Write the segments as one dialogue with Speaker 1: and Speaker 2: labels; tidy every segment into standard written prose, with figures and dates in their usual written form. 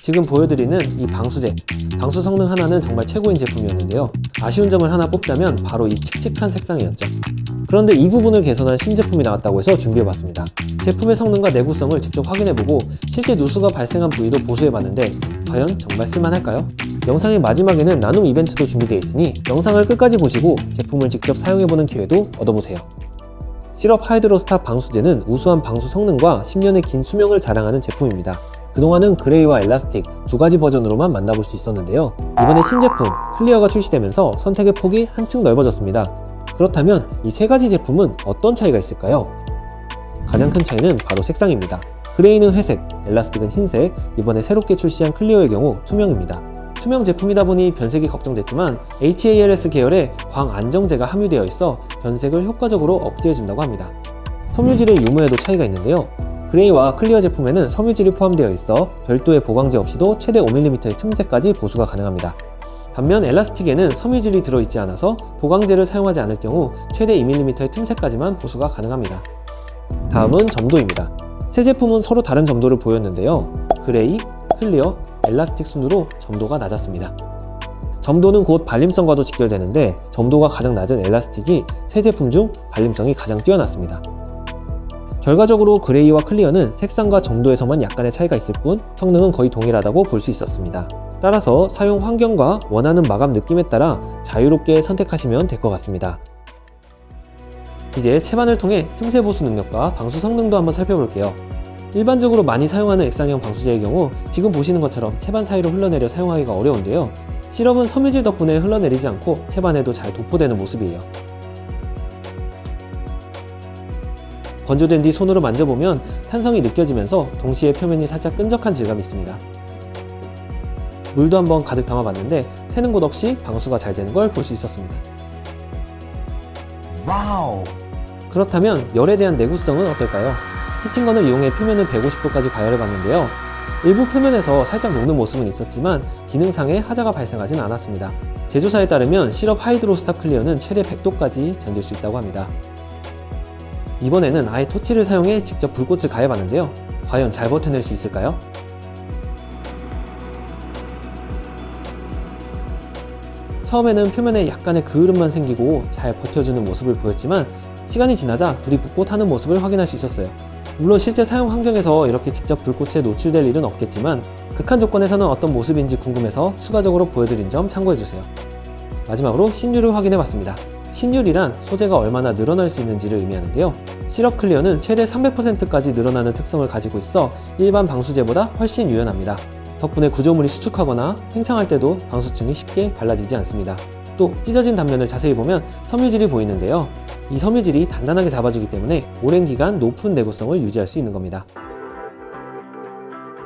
Speaker 1: 지금 보여드리는 이 방수제, 방수 성능 하나는 정말 최고인 제품이었는데요. 아쉬운 점을 하나 뽑자면 바로 이 칙칙한 색상이었죠. 그런데 이 부분을 개선한 신제품이 나왔다고 해서 준비해봤습니다. 제품의 성능과 내구성을 직접 확인해보고 실제 누수가 발생한 부위도 보수해봤는데 과연 정말 쓸만할까요? 영상의 마지막에는 나눔 이벤트도 준비되어 있으니 영상을 끝까지 보시고 제품을 직접 사용해보는 기회도 얻어보세요. 시럽 하이드로스탑 방수제는 우수한 방수 성능과 10년의 긴 수명을 자랑하는 제품입니다. 그동안은 그레이와 엘라스틱 두 가지 버전으로만 만나볼 수 있었는데요. 이번에 신제품 클리어가 출시되면서 선택의 폭이 한층 넓어졌습니다. 그렇다면 이 세 가지 제품은 어떤 차이가 있을까요? 가장 큰 차이는 바로 색상입니다. 그레이는 회색, 엘라스틱은 흰색, 이번에 새롭게 출시한 클리어의 경우 투명입니다. 투명 제품이다 보니 변색이 걱정됐지만 HALS 계열의 광안정제가 함유되어 있어 변색을 효과적으로 억제해준다고 합니다. 섬유질의 유무에도 차이가 있는데요. 그레이와 클리어 제품에는 섬유질이 포함되어 있어 별도의 보강제 없이도 최대 5mm의 틈새까지 보수가 가능합니다. 반면 엘라스틱에는 섬유질이 들어있지 않아서 보강제를 사용하지 않을 경우 최대 2mm의 틈새까지만 보수가 가능합니다. 다음은 점도입니다. 세 제품은 서로 다른 점도를 보였는데요. 그레이, 클리어, 엘라스틱 순으로 점도가 낮았습니다. 점도는 곧 발림성과도 직결되는데 점도가 가장 낮은 엘라스틱이 세 제품 중 발림성이 가장 뛰어났습니다. 결과적으로 그레이와 클리어는 색상과 점도에서만 약간의 차이가 있을 뿐 성능은 거의 동일하다고 볼 수 있었습니다. 따라서 사용 환경과 원하는 마감 느낌에 따라 자유롭게 선택하시면 될 것 같습니다. 이제 채반을 통해 틈새 보수 능력과 방수 성능도 한번 살펴볼게요. 일반적으로 많이 사용하는 액상형 방수제의 경우 지금 보시는 것처럼 채반 사이로 흘러내려 사용하기가 어려운데요. 시럽은 섬유질 덕분에 흘러내리지 않고 채반에도 잘 도포되는 모습이에요. 건조된 뒤 손으로 만져보면 탄성이 느껴지면서 동시에 표면이 살짝 끈적한 질감이 있습니다. 물도 한번 가득 담아봤는데 새는 곳 없이 방수가 잘 되는 걸 볼 수 있었습니다.
Speaker 2: 와우!
Speaker 1: 그렇다면 열에 대한 내구성은 어떨까요? 히팅건을 이용해 표면을 150도까지 가열해봤는데요. 일부 표면에서 살짝 녹는 모습은 있었지만 기능상의 하자가 발생하진 않았습니다. 제조사에 따르면 시럽 하이드로스탑 클리어는 최대 100도까지 견딜 수 있다고 합니다. 이번에는 아예 토치를 사용해 직접 불꽃을 가해봤는데요. 과연 잘 버텨낼 수 있을까요? 처음에는 표면에 약간의 그을음만 생기고 잘 버텨주는 모습을 보였지만 시간이 지나자 불이 붙고 타는 모습을 확인할 수 있었어요. 물론 실제 사용 환경에서 이렇게 직접 불꽃에 노출될 일은 없겠지만 극한 조건에서는 어떤 모습인지 궁금해서 추가적으로 보여드린 점 참고해주세요. 마지막으로 신유를 확인해봤습니다. 신유리란 소재가 얼마나 늘어날 수 있는지를 의미하는데요. 시럽 클리어는 최대 300%까지 늘어나는 특성을 가지고 있어 일반 방수제보다 훨씬 유연합니다. 덕분에 구조물이 수축하거나 팽창할 때도 방수층이 쉽게 갈라지지 않습니다. 또 찢어진 단면을 자세히 보면 섬유질이 보이는데요. 이 섬유질이 단단하게 잡아주기 때문에 오랜 기간 높은 내구성을 유지할 수 있는 겁니다.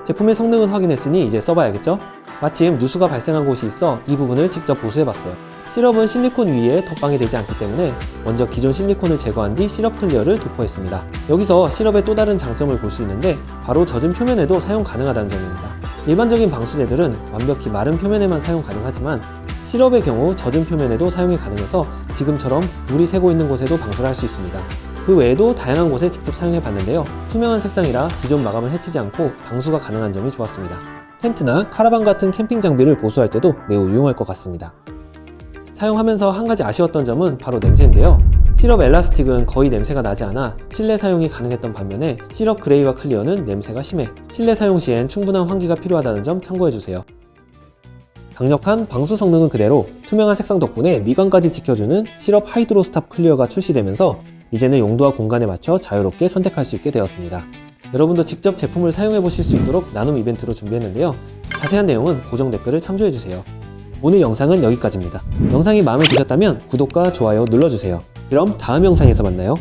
Speaker 1: 제품의 성능은 확인했으니 이제 써봐야겠죠? 마침 누수가 발생한 곳이 있어 이 부분을 직접 보수해봤어요. 시럽은 실리콘 위에 덧방이 되지 않기 때문에 먼저 기존 실리콘을 제거한 뒤 시럽 클리어를 도포했습니다. 여기서 시럽의 또 다른 장점을 볼 수 있는데 바로 젖은 표면에도 사용 가능하다는 점입니다. 일반적인 방수제들은 완벽히 마른 표면에만 사용 가능하지만 시럽의 경우 젖은 표면에도 사용이 가능해서 지금처럼 물이 새고 있는 곳에도 방수를 할 수 있습니다. 그 외에도 다양한 곳에 직접 사용해 봤는데요. 투명한 색상이라 기존 마감을 해치지 않고 방수가 가능한 점이 좋았습니다. 텐트나 카라반 같은 캠핑 장비를 보수할 때도 매우 유용할 것 같습니다. 사용하면서 한 가지 아쉬웠던 점은 바로 냄새인데요. 시럽 엘라스틱은 거의 냄새가 나지 않아 실내 사용이 가능했던 반면에 시럽 그레이와 클리어는 냄새가 심해 실내 사용 시엔 충분한 환기가 필요하다는 점 참고해주세요. 강력한 방수 성능은 그대로 투명한 색상 덕분에 미관까지 지켜주는 시럽 하이드로스탑 클리어가 출시되면서 이제는 용도와 공간에 맞춰 자유롭게 선택할 수 있게 되었습니다. 여러분도 직접 제품을 사용해 보실 수 있도록 나눔 이벤트로 준비했는데요. 자세한 내용은 고정 댓글을 참조해주세요. 오늘 영상은 여기까지입니다. 영상이 마음에 드셨다면 구독과 좋아요 눌러주세요. 그럼 다음 영상에서 만나요.